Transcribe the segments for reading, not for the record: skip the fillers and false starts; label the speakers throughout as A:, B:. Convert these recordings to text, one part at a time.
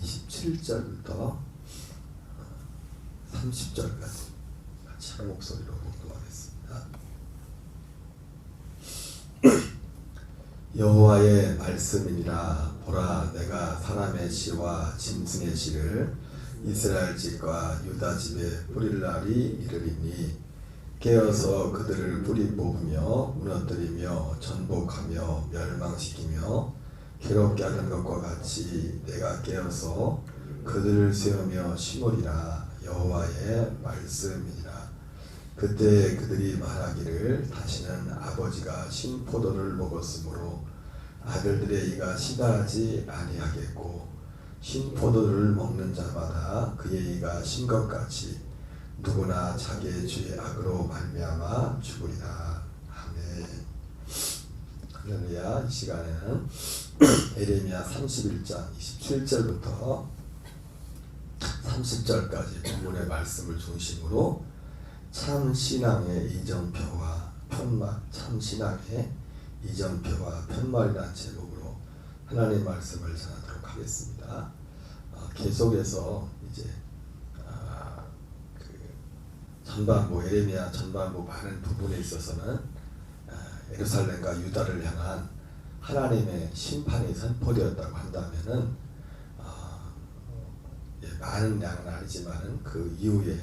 A: 27절부터 30절까지 같이 한 목소리로 봉독하겠습니다. 여호와의 말씀이니라. 보라, 내가 사람의 씨와 짐승의 씨를 이스라엘 집과 유다 집에 뿌릴 날이 이르리니 깨어서 그들을 뿌리 뽑으며 무너뜨리며 전복하며 멸망시키며 괴롭게 하는 것과 같이 내가 깨어서 그들을 세우며 심으리라. 여호와의 말씀이니라. 그때 그들이 말하기를 다시는 아버지가 신포도를 먹었으므로 아들들의 이가 시다하지 아니하겠고 신포도를 먹는 자마다 그의 이가 신 것 같이 누구나 자기의 죄의 악으로 말미암아 죽으리라. 아멘. 할렐루야. 이 시간에는 에레미야 31장 27절부터 30절까지 본문의 말씀을 중심으로 참 신앙의 이정표와 편말, 참 신앙의 이정표와 편말이라는 제목으로 하나님의 말씀을 전하도록 하겠습니다. 계속해서 이제 전반부 에레미야 전반부 많은 부분에 있어서는 예루살렘과 유다를 향한 하나님의 심판이 선포되었다고 한다면은 많은 양은 아니지만은 그 이후에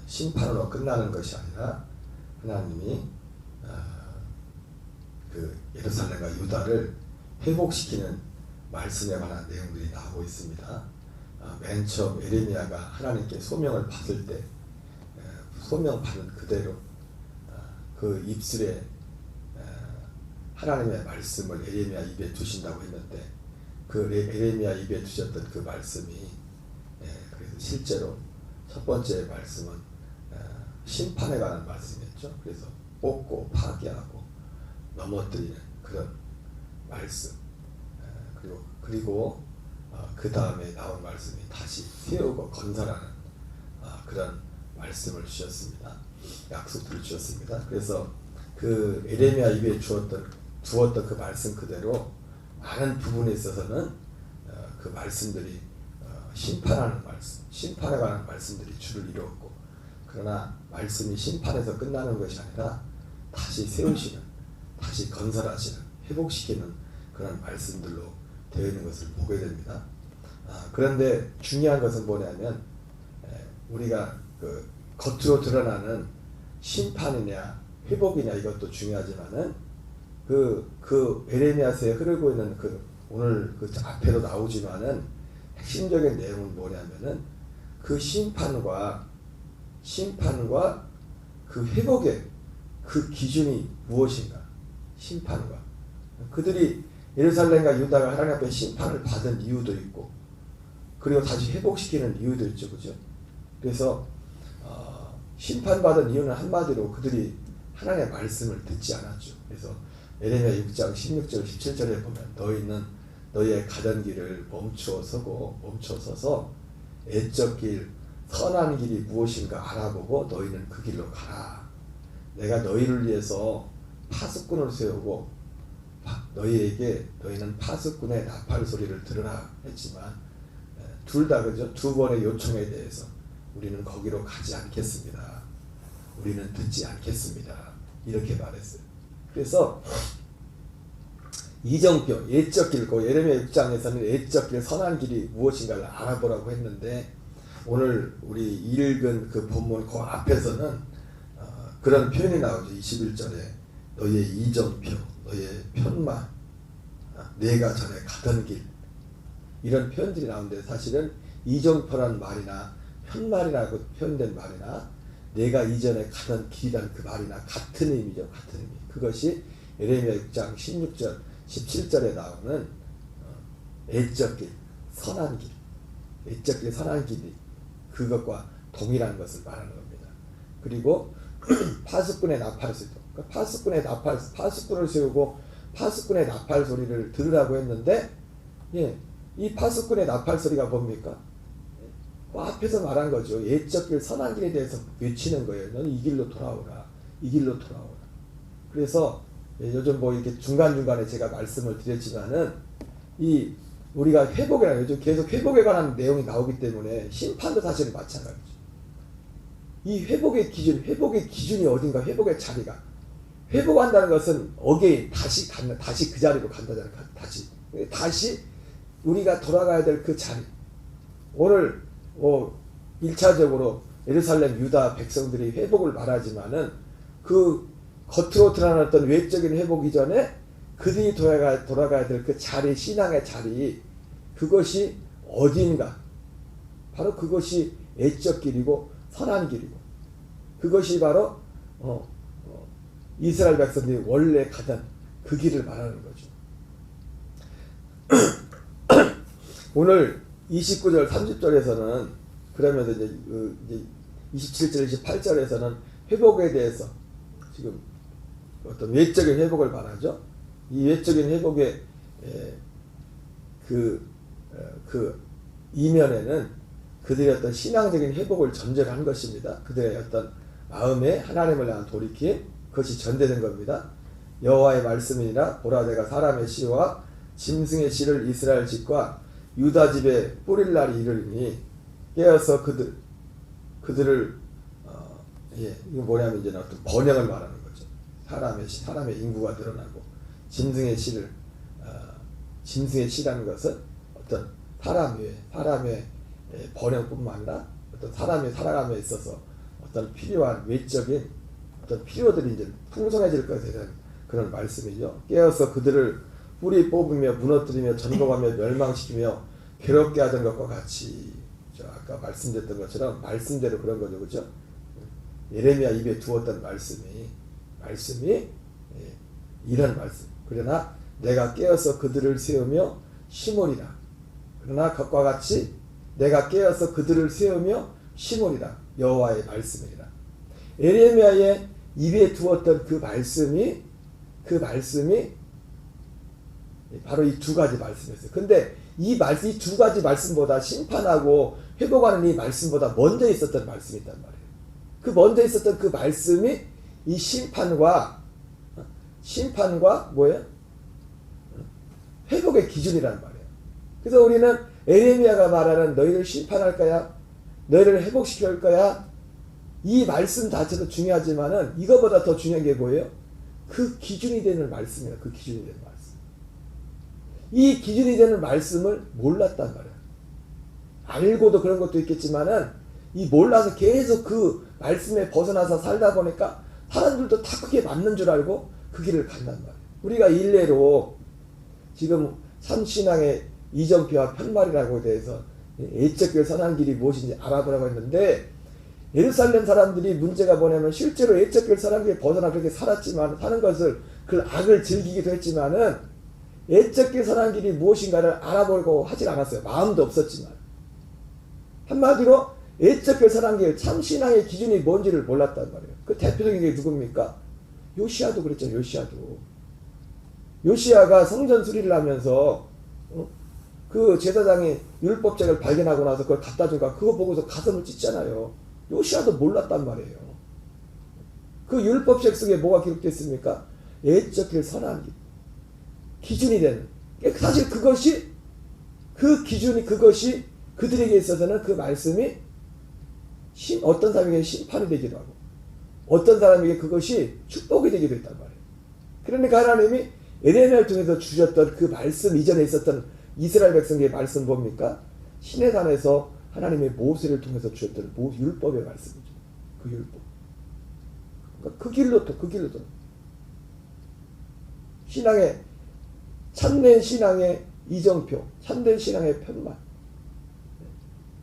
A: 심판으로 끝나는 것이 아니라 하나님이 그 예루살렘과 유다를 회복시키는 말씀에 관한 내용들이 나오고 있습니다. 맨 처음 에레미야가 하나님께 소명을 받을 때 소명 받은 그대로 그 입술에 하나님의 말씀을 에레미야 입에 두신다고 했는데 그 에레미야 입에 두셨던 그 말씀이 그래서 실제로 첫 번째 말씀은 심판에 관한 말씀이었죠. 그래서 뽑고 파괴하고 넘어뜨리는 그런 말씀. 그리고 그 다음에 나온 말씀이 다시 세우고 건설하는 그런 말씀을 주셨습니다. 약속들을 주셨습니다. 그래서 그 에레미야 입에 두었던 그 말씀 그대로 많은 부분에 있어서는 그 말씀들이 심판하는 말씀, 심판에 관한 말씀들이 주를 이루었고, 그러나 말씀이 심판에서 끝나는 것이 아니라 다시 세우시는, 다시 건설하시는, 회복시키는 그런 말씀들로 되어 있는 것을 보게 됩니다. 그런데 중요한 것은 뭐냐면 우리가 그 겉으로 드러나는 심판이냐 회복이냐 이것도 중요하지만은 그 에레미야서에 흐르고 있는 그 오늘 그 앞에도 나오지만은 핵심적인 내용은 뭐냐면은 그 심판과 그 회복의 그 기준이 무엇인가. 심판과 그들이 예루살렘과 유다가 하나님 앞에 심판을 받은 이유도 있고 그리고 다시 회복시키는 이유도 있죠. 그죠? 그래서 심판받은 이유는 한마디로 그들이 하나님의 말씀을 듣지 않았죠. 그래서 에레미야 6장 16절 17절에 보면 너희는 너희의 가던 길을 멈추어 서서 애적 길 선한 길이 무엇인가 알아보고 너희는 그 길로 가라. 내가 너희를 위해서 파수꾼을 세우고 너희는 파수꾼의 나팔 소리를 들으라 했지만 둘 다 그죠? 두 번의 요청에 대해서 우리는 거기로 가지 않겠습니다. 우리는 듣지 않겠습니다. 이렇게 말했어요. 그래서 이정표, 예적 길, 예레미야 6장에서는 예적 길, 선한 길이 무엇인가를 알아보라고 했는데 오늘 우리 읽은 그 본문 그 앞에서는 그런 표현이 나오죠. 21절에 너희의 이정표, 너희의 편말, 내가 전에 가던 길 이런 표현들이 나오는데 사실은 이정표란 말이나 편말이라고 표현된 말이나 내가 이전에 가던 길이라는 그 말이나 같은 의미죠. 같은 의미. 그것이 예레미야 6장 16절 17절에 나오는 애적 길, 선한 길, 애적 길, 선한 길이 그것과 동일한 것을 말하는 겁니다. 그리고 파수꾼의 나팔 소리, 파수꾼을 세우고 파수꾼의 나팔 소리를 들으라고 했는데, 이 파수꾼의 나팔 소리가 뭡니까? 그 앞에서 말한 거죠. 애적 길, 선한 길에 대해서 외치는 거예요. 너는 이 길로 돌아오라, 이 길로 돌아오라. 그래서 요즘 뭐 이렇게 중간중간에 제가 말씀을 드렸지만은 이 우리가 회복이라는 거죠. 계속 회복에 관한 내용이 나오기 때문에 심판도 사실은 마찬가지죠. 이 회복의 기준이 어딘가, 회복의 자리가. 회복한다는 것은 어게인, 다시 그 자리로 간다잖아요. 다시 우리가 돌아가야 될 그 자리. 오늘 1차적으로 예루살렘 유다 백성들이 회복을 말하지만은 그 겉으로 드러났던 외적인 회복 이전에 그들이 돌아가야 될 그 자리, 신앙의 자리, 그것이 어딘가. 바로 그것이 애적 길이고 선한 길이고, 그것이 바로 이스라엘 백성들이 원래 가던 그 길을 말하는 거죠. 오늘 29절 30절에서는 그러면서 이제 27절 28절에서는 회복에 대해서 지금 어떤 외적인 회복을 말하죠. 이 외적인 회복의 그 이면에는 그들의 어떤 신앙적인 회복을 전제로 한 것입니다. 그들의 어떤 마음에 하나님을 향한 돌이킴, 그것이 전제된 겁니다. 여호와의 말씀이니라. 보라, 내가 사람의 씨와 짐승의 씨를 이스라엘 집과 유다 집에 뿌릴 날이 이르리니 깨어서 그들을 이거 뭐냐면 이제 어떤 번영을 말하는 거죠. 사람의 인구가 늘어나고, 짐승의 씨라는 것은 어떤 사람의 번영뿐만 아니라 어떤 사람이 살아감에 있어서 어떤 필요한 외적인 어떤 필요들이 이제 풍성해질 것에 대한 그런 말씀이죠. 깨어서 그들을 뿌리 뽑으며 무너뜨리며 전복하며 멸망시키며 괴롭게 하던 것과 같이, 아까 말씀드렸던 것처럼 말씀대로 그런 거죠, 그죠? 예레미야 입에 두었던 말씀이 이런 말씀. 그러나 내가 깨어서 그들을 세우며 심으리라. 그러나 그것과 같이 내가 깨어서 그들을 세우며 심으리라. 여호와의 말씀이라. 예레미야의 입에 두었던 그 말씀이 바로 이 두 가지 말씀이었어요. 근데 이 두 가지 말씀보다, 심판하고 회복하는 이 말씀보다 먼저 있었던 말씀이 있단 말이에요. 그 먼저 있었던 그 말씀이 이 심판과 뭐예요? 회복의 기준이란 말이에요. 그래서 우리는 에레미야가 말하는 너희를 심판할 거야, 너희를 회복시킬 거야, 이 말씀 자체도 중요하지만은 이거보다 더 중요한 게 뭐예요? 그 기준이 되는 말씀이에요. 그 기준이 되는 말씀. 이 기준이 되는 말씀을 몰랐단 말이에요. 알고도 그런 것도 있겠지만은 이 몰라서 계속 그 말씀에 벗어나서 살다 보니까 사람들도 다 그게 맞는 줄 알고 그 길을 간단 말이에요. 우리가 일례로 지금 참신앙의 이정표와 편말이라고 대해서 애적길 선한 길이 무엇인지 알아보라고 했는데, 예루살렘 사람들이 문제가 뭐냐면 실제로 애적길 선한 길에 벗어나 그렇게 살았지만, 사는 것을 그 악을 즐기기도 했지만은 애적길 선한 길이 무엇인가를 알아보려고 하질 않았어요. 마음도 없었지만. 한마디로 애적길 선한 길, 참신앙의 기준이 뭔지를 몰랐단 말이에요. 그 대표적인 게 누굽니까? 요시야도 그랬죠. 요시야가 성전 수리를 하면서 그 제사장이 율법책을 발견하고 나서 그걸 갖다 주니까 그거 보고서 가슴을 찢잖아요. 요시야도 몰랐단 말이에요. 그 율법책 속에 뭐가 기록됐습니까? 애적길 선한 길, 기준이 되는. 사실 그것이 그들에게 있어서는 그 말씀이 어떤 사람에게 심판이 되기도 하고, 어떤 사람에게 그것이 축복이 되기도 했단 말이에요. 그러니까 하나님이 에레미야를 통해서 주셨던 그 말씀 이전에 있었던 이스라엘 백성의 말씀 뭡니까? 시내산에서 하나님의 모세를 통해서 주셨던 율법의 말씀이죠. 그 율법. 그러니까 그 길로 신앙의, 참된 신앙의 이정표, 참된 신앙의 편말.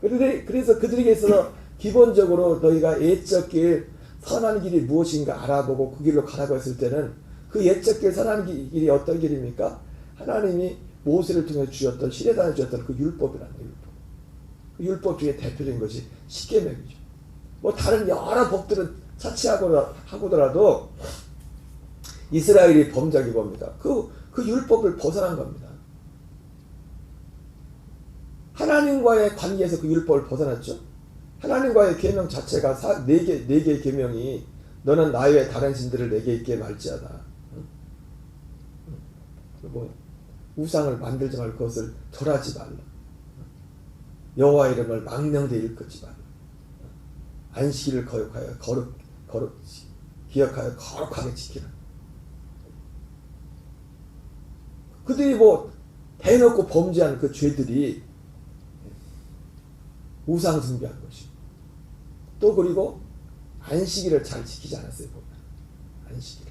A: 그래서 그들에게 있어서 기본적으로 너희가 애적 길, 선한 길이 무엇인가 알아보고 그 길로 가라고 했을 때는 그 애적 길, 선한 길이 어떤 길입니까? 하나님이 모세를 통해 주셨던, 시내산에 주셨던 그 율법이라는 율법. 그 율법 중에 대표적인 것이 십계명이죠. 뭐 다른 여러 법들은 차치하고더라도 이스라엘이 범죄한 게 뭡니까? 그 율법을 벗어난 겁니다. 하나님과의 관계에서 그 율법을 벗어났죠. 하나님과의 계명 자체가 네 개의 계명이 너는 나 외에 다른 신들을 내게 있게 말지어다. 우상을 만들지 말고 그것을 절하지 말라. 여호와 이름을 망령되이 일컫지 말라. 안식일을 기억하여 거룩하게 지키라. 그들이 뭐 대놓고 범죄한 그 죄들이 우상 숭배한 것이고, 또 그리고 안식일을 잘 지키지 않았어요. 보면 안식일,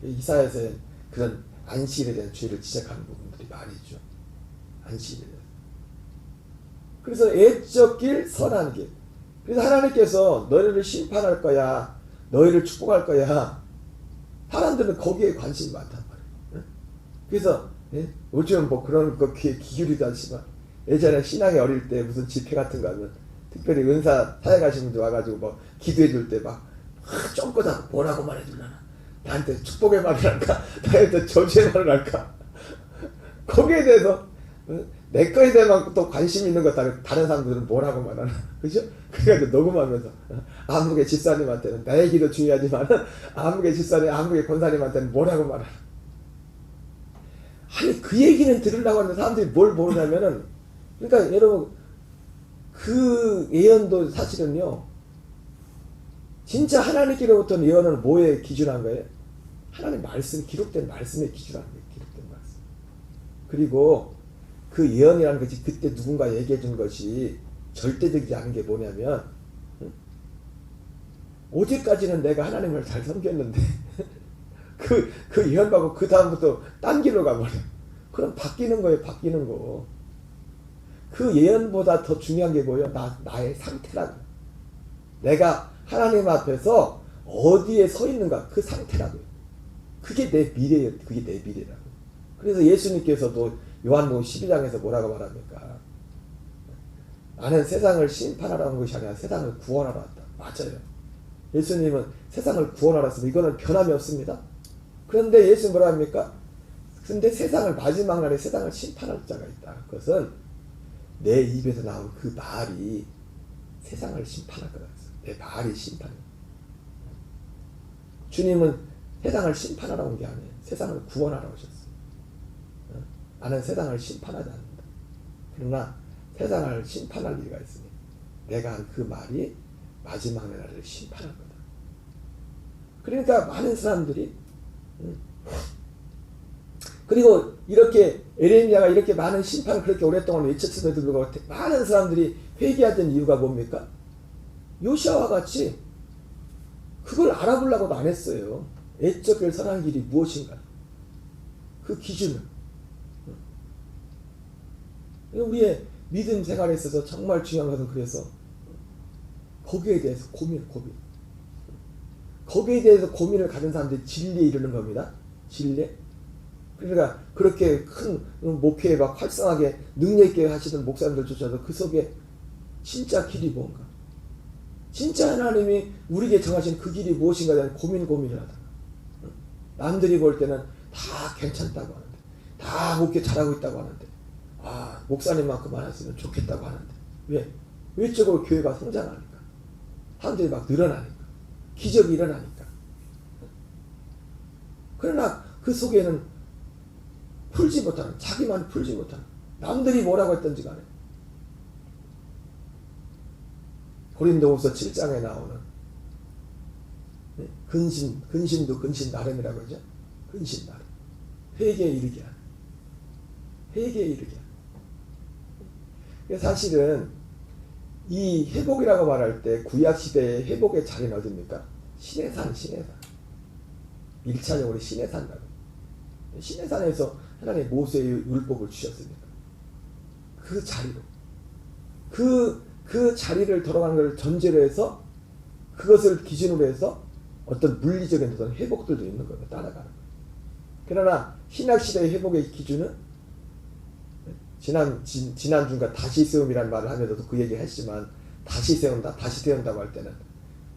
A: 이사야서에 그런 안식일에 대한 죄를 지적하는 부분들이 많이 있죠. 안식일에 대해서. 그래서 애적 길, 선한 길. 그래서 하나님께서 너희를 심판할 거야, 너희를 축복할 거야. 사람들은 거기에 관심이 많단 말이에요. 그래서 요즘 뭐 그런 거 귀에 기울이도 않지만, 예전에 신앙에 어릴 때 무슨 집회 같은 거 하면 특별히 은사 사회 가신 분들 와가지고 뭐 기도해 줄 때 막 쫑긋하고 뭐라고 말해줄라나, 나한테 축복의 말을 할까, 나한테 저주의 말을 할까. 거기에 대해서 내 거에 대해서 또 관심 있는 것 다른 사람들은 뭐라고 말하나, 그죠? 그래가지고 녹음하면서 아무개 집사님한테는 나의 기도 중요하지만 아무개 집사님, 아무개 권사님한테는 뭐라고 말하나. 아니 그 얘기는 들으려고 하는데 사람들이 뭘 모르냐면은, 그러니까 여러분 그 예언도 사실은요, 진짜 하나님께로부터 예언을 뭐에 기준한 거예요? 하나님 말씀, 기록된 말씀에 기준한 거예요. 기록된 말씀. 그리고 그 예언이라는 것이 그때 누군가 얘기해 준 것이 절대적이지 않은 게 뭐냐면, 어제까지는 내가 하나님을 잘 섬겼는데 그 예언 받고 그 다음부터 딴 길로 가버려. 그럼 바뀌는 거예요. 바뀌는 거. 그 예언보다 더 중요한 게 뭐예요? 나의 상태라고. 내가 하나님 앞에서 어디에 서 있는가, 그 상태라고요. 그게 내 미래예요. 그게 내 미래라고. 그래서 예수님께서도 요한복음 12장에서 뭐라고 말합니까? 나는 세상을 심판하러 온 것이 아니라 세상을 구원하러 왔다. 맞아요. 예수님은 세상을 구원하러 왔으면 이거는 변함이 없습니다. 그런데 예수님 뭐라 합니까? 그런데 세상을, 마지막 날에 세상을 심판할 자가 있다. 그것은 내 입에서 나온 그 말이 세상을 심판할 거다. 내 말이 심판이에요. 주님은 세상을 심판하러 온 게 아니에요. 세상을 구원하러 오셨어요. 나는 세상을 심판하지 않는다. 그러나 세상을 심판할 일이 있으니 내가 한 그 말이 마지막 날을 심판할 거다. 그러니까 많은 사람들이, 그리고 이렇게 에레미야가 이렇게 많은 심판을 그렇게 오랫동안 외쳤음에도 불구하고 많은 사람들이 회개하던 이유가 뭡니까? 요시아와 같이 그걸 알아보려고도 안 했어요. 애적 길, 선한 길이 무엇인가, 그 기준을. 우리의 믿음 생활에 있어서 정말 중요한 것은, 그래서 거기에 대해서 고민. 거기에 대해서 고민을 가진 사람들이 진리에 이르는 겁니다. 진리. 그러니까 그렇게 큰 목회에 막 활성하게 능력 있게 하시던 목사님들조차도 그 속에 진짜 길이 뭔가, 진짜 하나님이 우리에게 정하신 그 길이 무엇인가에 대한 고민을 하다가, 남들이 볼 때는 다 괜찮다고 하는데, 다 목회 잘하고 있다고 하는데, 목사님만큼만 했으면 좋겠다고 하는데, 왜? 외적으로 교회가 성장하니까, 사람들이 막 늘어나니까, 기적이 일어나니까. 그러나 그 속에는 풀지 못하는, 자기만 풀지 못하는, 남들이 뭐라고 했던지 간에, 고린도후서 7장에 나오는 근심도 근심 나름이라고 하죠. 근심 나름. 회개에 이르게 하는. 회개에 이르게 하는. 사실은 이 회복이라고 말할 때 구약시대의 회복의 자리는 어디입니까? 시내산. 1차적으로 시내산이라고. 시내산에서 하나님 모세의 율법을 주셨습니다. 그 자리로. 그 자리를 돌아가는 것을 전제로 해서, 그것을 기준으로 해서 어떤 물리적인 어떤 회복들도 있는 거예요. 따라가는 거예요. 그러나 신약시대의 회복의 기준은, 지난주가 다시 세움이라는 말을 하면서도 그 얘기 했지만, 다시 세운다고 할 때는,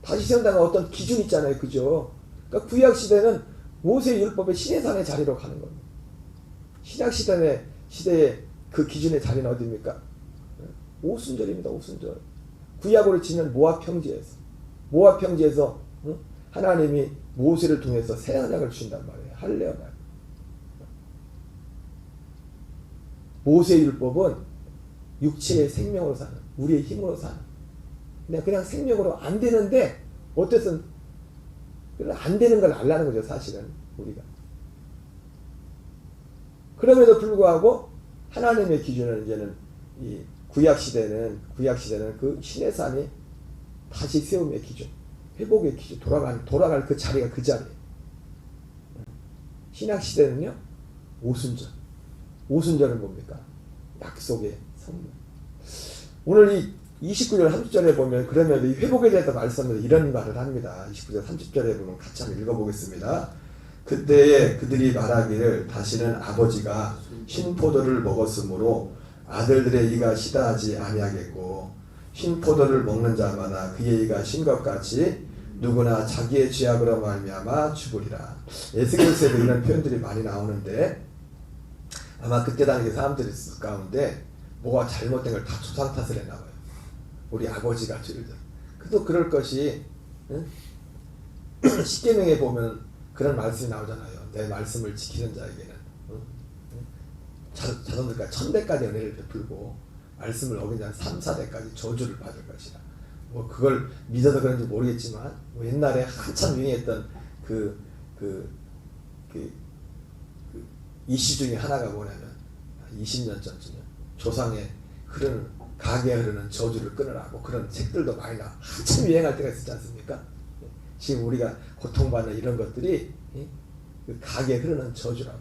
A: 다시 세운다는 어떤 기준이 있잖아요. 그죠? 그러니까 구약시대는 모세의 율법의 시내산의 자리로 가는 겁니다. 신약시대의 그 기준의 자리는 어디입니까? 오순절입니다. 오순절. 구약으로 치면 모압 평지에서 하나님이 모세를 통해서 새 언약을 주신단 말이에요. 할례언약. 모세의 율법은 육체의 생명으로 사는, 우리의 힘으로 사는, 그냥 생명으로 안 되는데 어쨌든 안 되는 걸 알라는 거죠, 사실은 우리가. 그럼에도 불구하고 하나님의 기준은 이제는 이 구약 시대는 그 신의 산이 다시 세움의 기준, 회복의 기준, 돌아갈 그 자리가 그 자리예요. 신약 시대는요, 오순절은 뭡니까? 약속의 성령. 오늘 이 29절 30절에 보면 그러면 이 회복에 대해서 말씀을 이런 말을 합니다. 29절 30절에 보면 같이 한번 읽어보겠습니다. 그때에 그들이 말하기를 다시는 아버지가 신포도를 먹었으므로 아들들의 이가 시다하지 아니하겠고 신포도를 먹는 자마다 그의 이가 신 것 같이 누구나 자기의 죄악으로 말미암아 죽으리라. 에스겔서에도 이런 표현들이 많이 나오는데 아마 그때 당시 사람들이 가운데 뭐가 잘못된 걸 다 조상 탓을 했나 봐요. 우리 아버지가 죄를 졌어. 그래도 그럴 것이, 응? 십계명에 보면 그런 말씀이 나오잖아요. 내 말씀을 지키는 자에게는 자손들까지 1000대까지 은혜를 베풀고 말씀을 어긴 자는 3, 4대까지 저주를 받을 것이다. 뭐 그걸 믿어서 그런지 모르겠지만 뭐 옛날에 한참 유행했던 그 이슈 중에 하나가 뭐냐면 20년 전쯤에 조상의 가게에 흐르는 저주를 끊으라고 그런 책들도 많이 한참 유행할 때가 있었지 않습니까? 지금 우리가 고통받는 이런 것들이 그 가게에 흐르는 저주라고.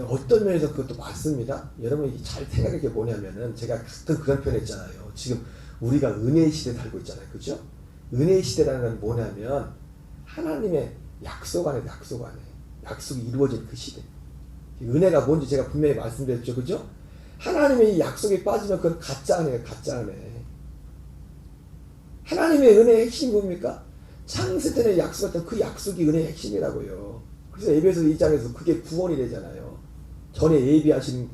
A: 어떤 면에서 그것도 맞습니다. 여러분이 잘 생각할 게 뭐냐면은 제가 가끔 그런 표현 했잖아요. 지금 우리가 은혜의 시대에 살고 있잖아요. 그죠? 은혜의 시대라는 건 뭐냐면 하나님의 약속 안에 약속이 이루어진 그 시대. 은혜가 뭔지 제가 분명히 말씀드렸죠. 그죠? 하나님의 약속이 빠지면 그건 가짜 은혜예요. 가짜 은혜. 하나님의 은혜의 핵심이 뭡니까? 창세전에 약속했던 그 약속이 은혜의 핵심이라고요. 그래서 에베소 2장에서 그게 구원이 되잖아요. 전에 예비하신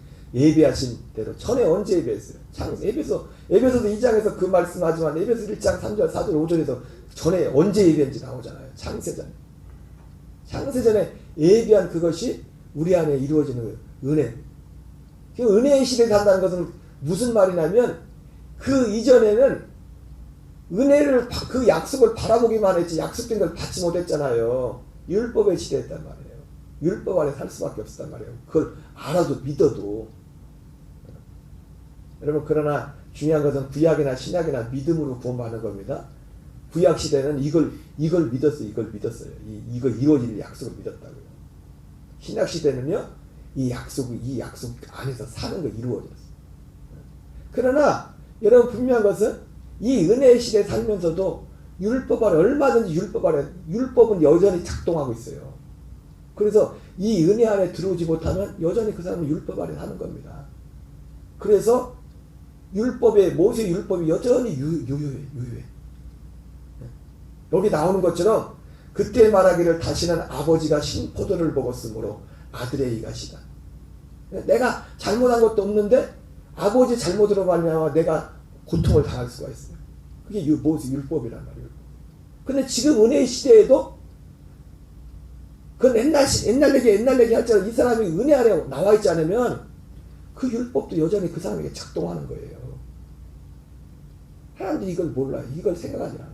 A: 대로. 전에 언제 예비했어요? 에베소도 2장에서 그 말씀하지만 에베소 1장 3절, 4절, 5절에서 전에 언제 예비한지 나오잖아요. 창세전에 예비한 그것이 우리 안에 이루어지는 은혜. 은혜의 시대에 산다는 것은 무슨 말이냐면 그 이전에는 은혜를 그 약속을 바라보기만 했지 약속된 걸 받지 못했잖아요. 율법의 시대였단 말이에요. 율법 안에 살 수밖에 없었단 말이에요. 그걸 알아도 믿어도. 여러분 그러나 중요한 것은 구약이나 신약이나 믿음으로 구원받는 겁니다. 구약 시대는 이걸 믿었어요. 이거 이루어질 약속을 믿었다고요. 신약 시대는요, 이 약속 안에서 사는 거 이루어졌어요. 그러나 여러분 분명한 것은 이 은혜의 시대에 살면서도 율법 아래 얼마든지 율법은 여전히 작동하고 있어요. 그래서 이 은혜 안에 들어오지 못하면 여전히 그 사람은 율법 아래 사는 겁니다. 그래서 모세 율법이 여전히 유효해. 여기 나오는 것처럼 그때 말하기를 다시는 아버지가 신포도를 먹었으므로 아들의 이가 시다. 내가 잘못한 것도 없는데 아버지 잘못으로 말미암아 내가 고통을 당할 수가 있어요. 그게 모세 율법이란 말이에요. 근데 지금 은혜의 시대에도 그건 옛날 얘기 할지라도 이 사람이 은혜 아래 나와 있지 않으면 그 율법도 여전히 그 사람에게 작동하는 거예요. 사람들이 이걸 몰라요. 이걸 생각하지 않아요.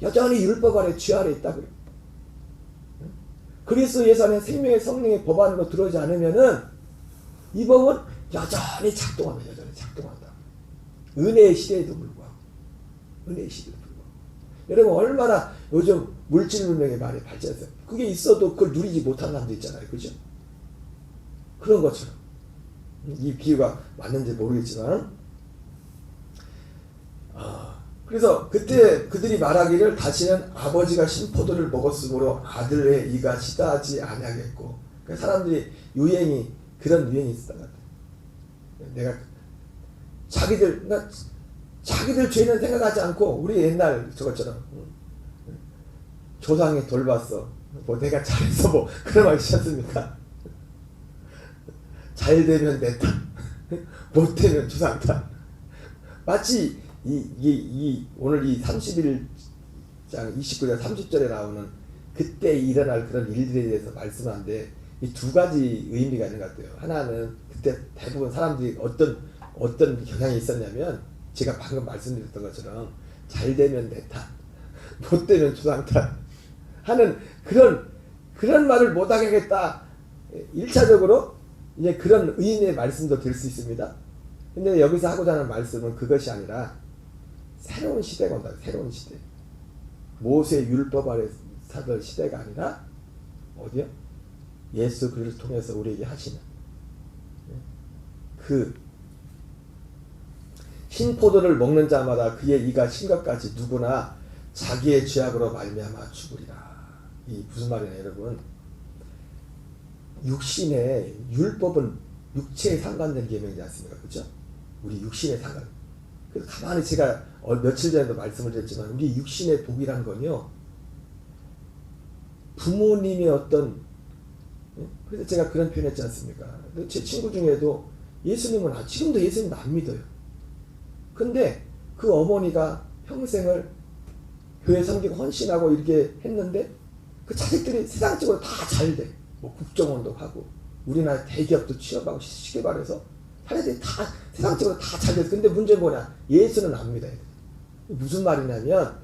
A: 여전히 율법 아래 죄 아래 있다고요. 그리스도 예수 안에 생명의 성령의 법 안으로 들어오지 않으면은 이 법은 여전히 작동한다. 은혜의 시대에도 불구하고. 여러분 얼마나 요즘 물질 문명이 많이 발전했어요. 그게 있어도 그걸 누리지 못하는 사람도 있잖아요. 그죠? 그런 것처럼. 이 비유가 맞는지 모르겠지만 그래서 그때 그들이 말하기를 다시는 아버지가 신포도를 먹었으므로 아들의 이가 시다하지 아니하겠고. 그러니까 사람들이 그런 유행이 있었던 것 같아요. 자기들 죄는 생각하지 않고 우리 옛날 저것처럼 조상이 돌봤어. 뭐 내가 잘해서 뭐 그런 말 있지 않습니까? 잘 되면 내 탓, 못 되면 조상 탓. 마치 오늘 이 31장 29절 30절에 나오는 그때 일어날 그런 일들에 대해서 말씀하는데 이 두 가지 의미가 있는 것 같아요. 하나는 그때 대부분 사람들이 어떤 경향이 있었냐면 제가 방금 말씀드렸던 것처럼 잘 되면 내 탓, 못 되면 조상 탓 하는 그런 말을 못 하겠다. 1차적으로 이제 그런 의미의 말씀도 될 수 있습니다. 근데 여기서 하고자 하는 말씀은 그것이 아니라 새로운 시대가 온다. 새로운 시대. 모세의 율법 아래 살던 시대가 아니라 어디요? 예수 그리스도를 통해서 우리에게 하시는 그 흰포도를 먹는 자마다 그의 이가 신 것까지 누구나 자기의 죄악으로 말미암아 죽으리라. 이 무슨 말이냐 여러분. 육신의 율법은 육체에 상관된 계명이지 않습니까? 그렇죠? 우리 육신에 상관. 그래서 가만히 제가 며칠 전에도 말씀을 드렸지만 우리 육신의 복이란 건요. 부모님의 어떤 그래서 제가 그런 표현 했지 않습니까? 제 친구 중에도 예수님은 지금도 예수님은 안 믿어요. 근데 그 어머니가 평생을 교회 섬기고 헌신하고 이렇게 했는데 그 자식들이 세상적으로 다 잘 돼. 뭐 국정원도 하고 우리나라 대기업도 취업하고 쉽게 말해서 자기들이 다 세상적으로 다 잘 됐어. 근데 문제는 뭐냐? 예수는 안 믿어야 돼. 무슨 말이냐면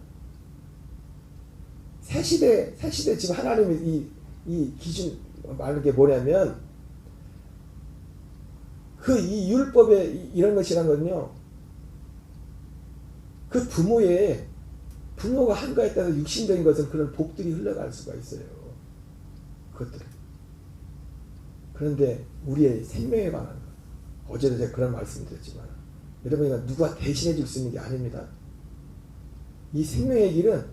A: 새 시대 지금 하나님이 이 기준 말하는 게 뭐냐면 이 율법에 이런 것이란 건요. 그 부모가 한 거에 따라서 육신적인 것은 그런 복들이 흘러갈 수가 있어요. 그것들. 그런데 우리의 생명에 관한 것. 어제도 제가 그런 말씀을 드렸지만 여러분 누가 대신해 줄 수 있는 게 아닙니다. 이 생명의 길은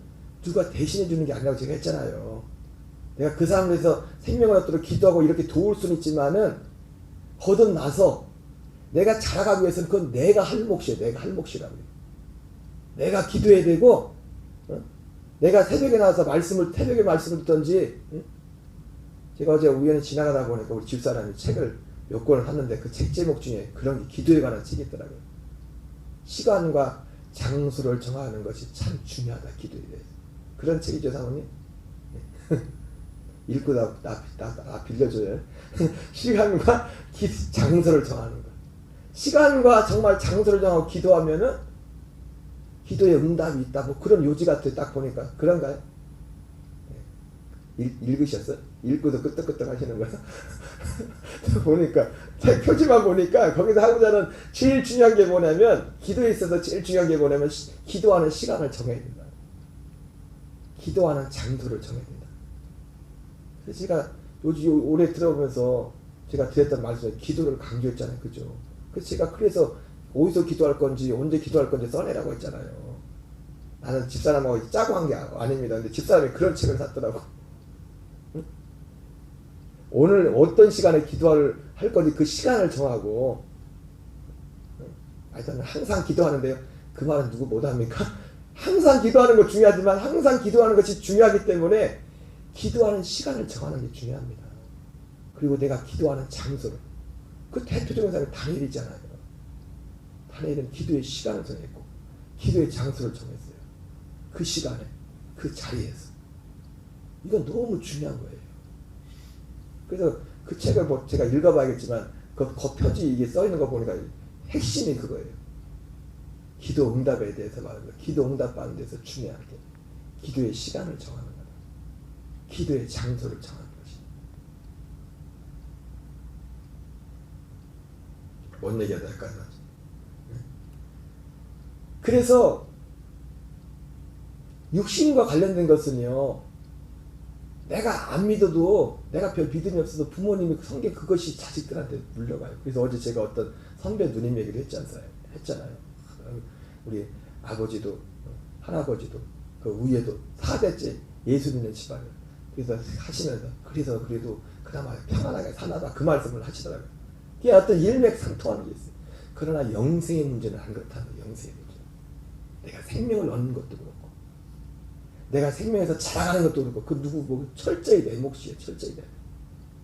A: 누가 대신해 주는 게 아니라고 제가 했잖아요. 내가 그 사람을 위해서 생명을 얻도록 기도하고 이렇게 도울 수는 있지만은 거듭나서 내가 자라가기 위해서는 그건 내가 할 몫이에요. 내가 할 몫이라고요. 내가 기도해야 되고 내가 새벽에 나와서 새벽에 말씀을 듣던지 제가 어제 우연히 지나가다 보니까 우리 집사람이 책을 몇 권을 샀는데 그 책 제목 중에 그런 게 기도에 관한 책이 있더라고요. 시간과 장소를 정하는 것이 참 중요하다. 기도에 대해서. 그런 책이죠 사모님? 읽고 나 빌려줘요. 시간과 장소를 정하는 것. 시간과 정말 장소를 정하고 기도하면은 기도에 응답이 있다. 뭐 그런 요지 같아. 딱 보니까 그런가요? 읽으셨어요? 읽고도 끄떡끄떡 하시는 거예요? 보니까 책 표지만 보니까 거기서 하고자 하는 제일 중요한 게 뭐냐면 기도에 있어서 제일 중요한 게 뭐냐면 기도하는 시간을 정해야 된다. 기도하는 장소를 정해야 된다. 그래서 제가 요즘 올해 들어보면서 제가 드렸던 말씀에 기도를 강조했잖아요. 그죠? 그래서 제가 어디서 기도할 건지 언제 기도할 건지 써내라고 했잖아요. 나는 집사람하고 짜고 한 게 아닙니다. 근데 집사람이 그런 책을 샀더라고. 응? 오늘 어떤 시간에 기도할 건지 그 시간을 정하고 하여튼 항상 기도하는데요. 그 말은 누구 못합니까? 항상 기도하는 거 중요하지만 항상 기도하는 것이 중요하기 때문에 기도하는 시간을 정하는 게 중요합니다. 그리고 내가 기도하는 장소를. 그 대표적인 사람이 다니엘이잖아요. 다니엘은 기도의 시간을 정했고 기도의 장소를 정했어요. 그 시간에 그 자리에서. 이건 너무 중요한 거예요. 그래서 그 책을 제가 읽어봐야겠지만 그 겉표지 이게 써있는 거 보니까 핵심이 그거예요. 기도 응답에 대해서 말합니다. 기도 응답받는 데서 중요한 게 기도의 시간을 정하는 거예요. 기도의 장소를 정하는 것이. 뭔 얘기가 될까요? 그래서 육신과 관련된 것은요. 내가 안 믿어도 내가 별 믿음이 없어도 부모님이 성경 그것이 자식들한테 물려가요. 그래서 어제 제가 어떤 선배 누님 얘기를 했잖아요. 우리 아버지도 할아버지도 그 위에도 4대째 예수 믿는 집안이에요. 그래서 하시면서 그래도 그나마 평안하게 사나다 그 말씀을 하시더라고요. 그게 어떤 일맥상통하는 게 있어요. 그러나 영생의 문제는 안 그렇다는 거예요. 영생의 문제. 내가 생명을 얻는 것도 그렇고 내가 생명에서 자라가는 것도 그렇고 그 누구 철저히 내 몫이에요. 철저히 내.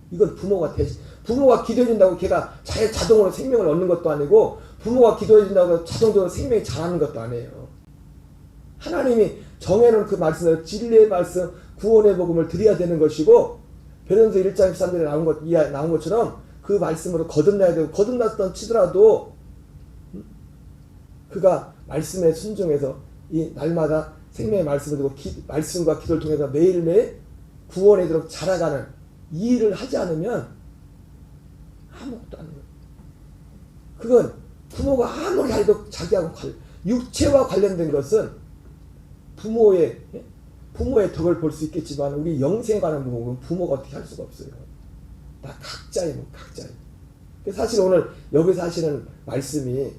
A: 이건 부모가 기도해준다고 걔가 자동으로 생명을 얻는 것도 아니고 부모가 기도해준다고 자동적으로 생명이 자라는 것도 아니에요. 하나님이 정해놓은 그 말씀을 진리의 말씀 구원의 복음을 드려야 되는 것이고 베드로전서 1장 13절에 나온 것처럼 그 말씀으로 거듭나야 되고, 거듭났던 치더라도 그가 말씀에 순종해서 이 날마다 생명의 말씀을 듣고 말씀과 기도를 통해서 매일매일 구원에 이르도록 자라가는 이 일을 하지 않으면 아무것도 안 해요. 그건 부모가 아무리 해도 자기하고 육체와 관련된 것은 부모의 덕을 볼 수 있겠지만 우리 영생에 관한 부분은 부모가 어떻게 할 수가 없어요. 다 각자의 뭐 각자의. 사실 오늘 여기서 하시는 말씀이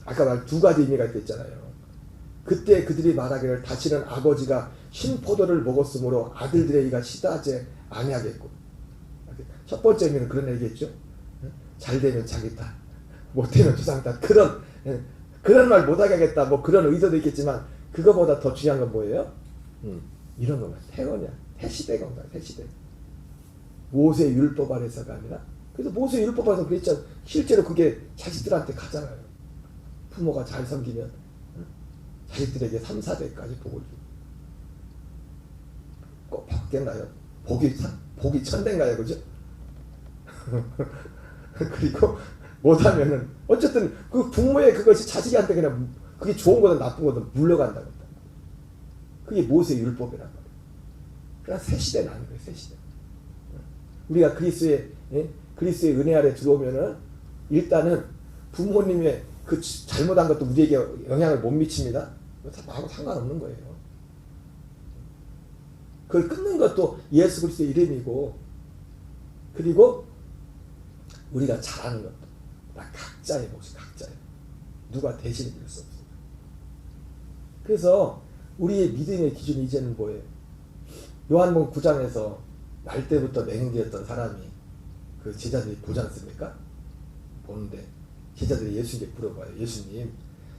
A: 아까 말 두 가지 의미가 있겠잖아요. 그때 그들이 말하기를 다시는 아버지가 신포도를 먹었으므로 아들들의 이가 시다하지 아니하겠고. 첫 번째 의미는 그런 얘기겠죠. 잘 되면 자기 탓, 못 되면 조상 탓. 그런 말 못하게 하겠다. 뭐 그런 의도도 있겠지만 그거보다 더 중요한 건 뭐예요? 이런 겁니다. 태어냐, 태시대가 온다. 태시대. 모세 율법 아래서가 아니라. 그래서 모세 율법 안에서 그랬잖아. 실제로 그게 자식들한테 가잖아요. 부모가 잘 섬기면 자식들에게 3, 4대까지 복을 주고. 꼭 받겠나요? 복이 천대인가요? 그죠? 그리고 못하면은 어쨌든 그 부모의 그것이 자식한테 그냥 그게 좋은 거든 나쁜 거든 물러간다고. 그게 모세 율법이란 말이에요. 그러나 새 시대는 아닌 거예요. 새 시대. 우리가 그리스도의 은혜 아래 들어오면은 일단은 부모님의 그 잘못한 것도 우리에게 영향을 못 미칩니다. 나하고 상관없는 거예요. 그걸 끊는 것도 예수 그리스도의 이름이고, 그리고 우리가 잘하는 것도 다 각자의 몫이 각자예요. 누가 대신해 줄 수 없어요. 그래서 우리의 믿음의 기준이 이제는 뭐예요? 요한복음 9장에서 날 때부터 맹인되었던 사람이 그 제자들이 보지 않습니까? 보는데 제자들이 예수님께 물어봐요. 예수님,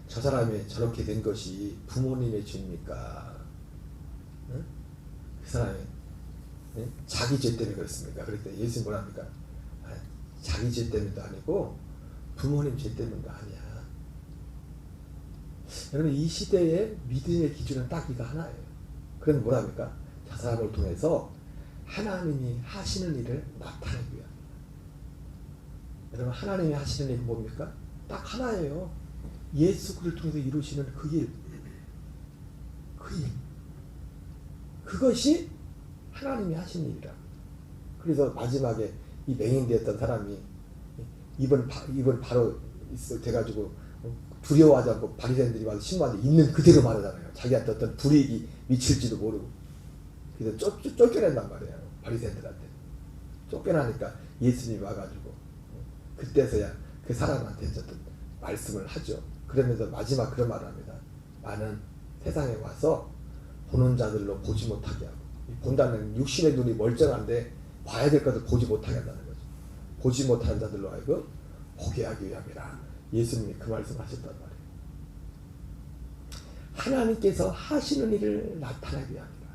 A: 저 사람이 저렇게 된 것이 부모님의 죄입니까? 응? 그 사람이 자기 죄 때문에 그렇습니까? 그랬더니 예수님 뭐랍니까? 자기 죄 때문도 아니고 부모님 죄 때문도 아니야. 여러분, 이 시대의 믿음의 기준은 딱 이거 하나예요. 그건 뭐랍니까? 저 사람을 통해서 하나님이 하시는 일을 나타내고요. 여러분, 하나님이 하시는 일이 뭡니까? 딱 하나예요. 예수 그리스도를 통해서 이루시는 그 일. 그 일. 그것이 하나님이 하신 일이라. 그래서 마지막에 이 맹인되었던 사람이 입은 바로 돼가지고 두려워하지 않고 바리새인들이 와서 신부한테 있는 그대로 말하잖아요. 자기한테 어떤 불이익이 미칠지도 모르고. 그래서 쫓겨낸단 말이에요. 바리새인들한테. 쫓겨나니까 예수님이 와가지고 그때서야 그 사람한테 어떤 말씀을 하죠. 그러면서 마지막 그런 말을 합니다. 나는 세상에 와서 보는 자들로 보지 못하게 하고, 본다는 육신의 눈이 멀쩡한데 봐야 될 것을 보지 못하게 한다는 거죠. 보지 못하는 자들로 하여금 보게 하기 위함이라. 예수님이 그 말씀 하셨단 말이에요. 하나님께서 하시는 일을 나타내기 위함이라.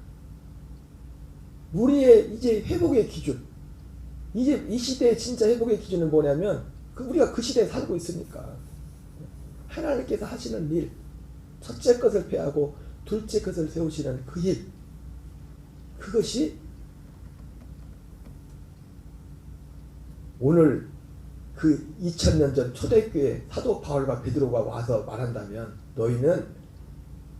A: 우리의 이제 회복의 기준, 이제 이 시대의 진짜 회복의 기준은 뭐냐면 우리가 그 시대에 살고 있으니까 하나님께서 하시는 일, 첫째 것을 폐하고 둘째 것을 세우시는 그 일, 그것이 오늘 그 2000년 전 초대교회 사도 바울과 베드로가 와서 말한다면, 너희는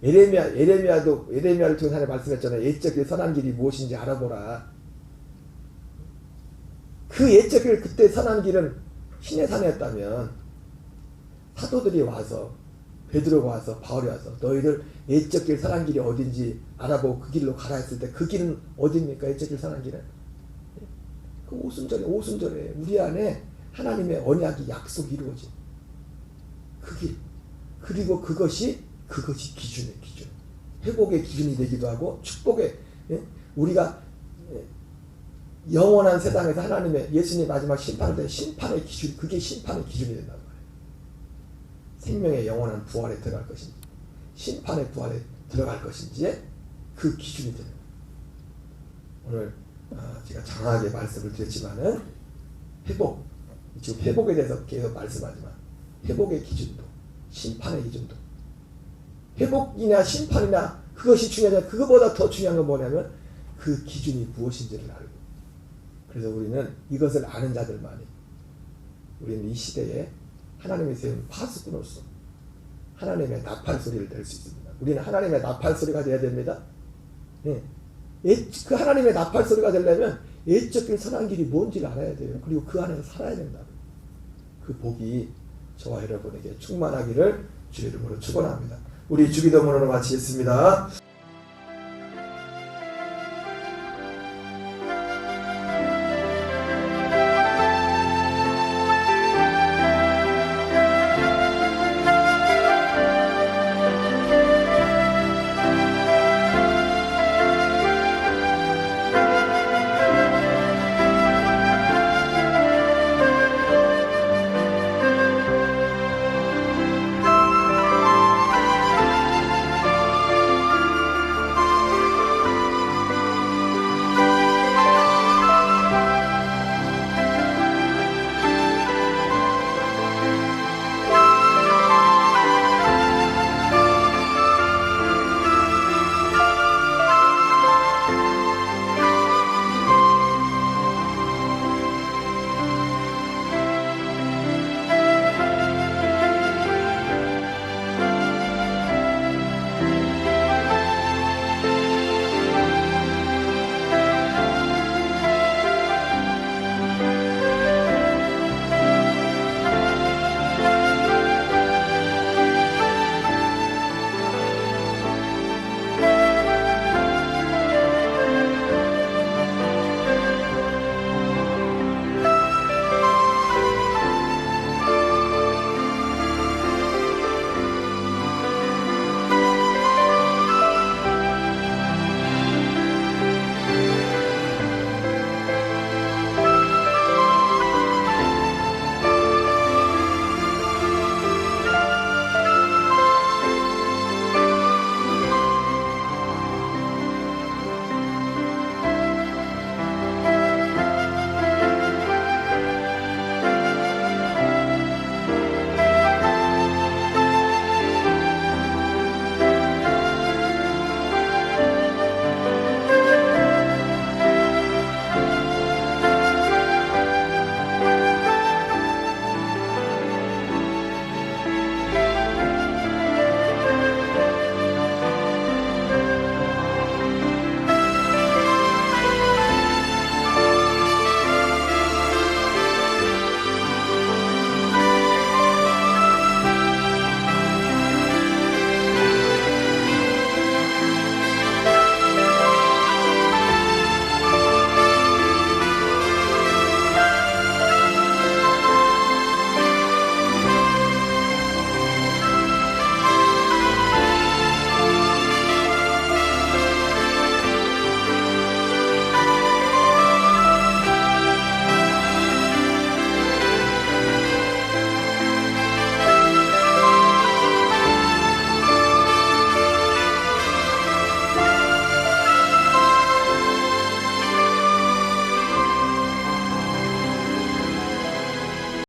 A: 에레미야를 통해 하나님 말씀했잖아요. 옛적 길 선한 길이 무엇인지 알아보라. 그 옛적 길, 그때 선한 길은 신의 산이었다면 사도들이 와서, 베드로가 와서, 바울이 와서 너희들 옛적 길 선한 길이 어딘지 알아보고 그 길로 가라 했을 때 그 길은 어디입니까? 옛적 길 선한 길은 그 오순절에 우리 안에 하나님의 언약이 약속이 이루어진 그 길, 그리고 그것이 기준의 기준, 회복의 기준이 되기도 하고 축복의, 우리가 영원한 세상에서 하나님의 예수님 마지막 심판을 때 심판의 기준, 그게 심판의 기준이 된단 말이에요. 생명의 영원한 부활에 들어갈 것인지 심판의 부활에 들어갈 것인지의 그 기준이 되는 거예요. 오늘 제가 장하게 말씀을 드렸지만은 지금 회복에 대해서 계속 말씀하지만 회복의 기준도 심판의 기준도, 회복이냐 심판이냐 그것이 중요하냐, 그거보다 더 중요한 건 뭐냐면 그 기준이 무엇인지를 알고 그래서 우리는 이것을 아는 자들만이 우리는 이 시대에 하나님이 세운 파수꾼으로서 하나님의 나팔 소리를 낼 수 있습니다. 우리는 하나님의 나팔 소리가 되어야 됩니다. 예. 그 하나님의 나팔 소리가 되려면 애적 길 선한 길이 뭔지를 알아야 돼요. 그리고 그 안에서 살아야 된다고. 그 복이 저와 여러분에게 충만하기를 주의 이름으로 축원합니다. 우리 주기도문으로 마치겠습니다.